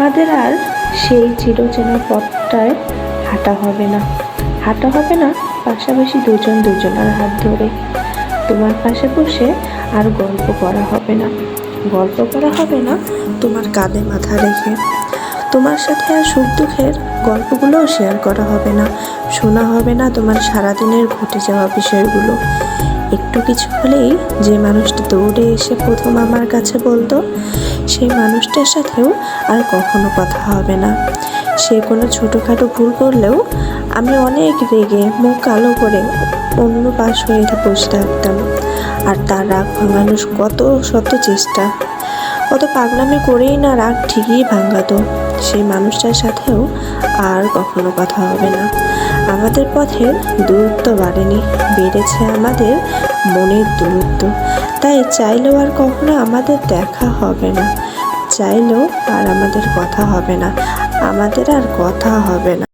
আমাদের আর সেই চিরচেনা পথটায় হাঁটা হবে না, পাশাপাশি দুজনের হাত ধরে। তোমার পাশে বসে আর গল্প করা হবে না তোমার কাঁধে মাথা রেখে। তোমার সাথে আর সুখ দুঃখের গল্পগুলোও শেয়ার করা হবে না, শোনা হবে না তোমার সারাদিনের ঘটে যাওয়া বিষয়গুলো। একটু কিছু হলেই যে মানুষটা দৌড়ে এসে প্রথম আমার কাছে বলতো, সেই মানুষটার সাথেও আর কখনো কথা হবে না। সে কোনো ছোটোখাটো ভুল করলেও আমি অনেক রেগে মুখ কালো করে অন্য পাশ হয়ে বসে থাকতাম। আর তার রাগ ভাঙানোর কত চেষ্টা, কত পাগলামি করেই না রাগ ঠিকই ভাঙাতো। সেই মানুষটার সাথেও আর কখনো কথা হবে না। আমাদের পথের দূরত্ব বাড়েনি, বেড়েছে আমাদের মনের দূরত্ব। তাই চাইলেও আর কখনো আমাদের দেখা হবে না, চাইলেও আর আমাদের কথা হবে না।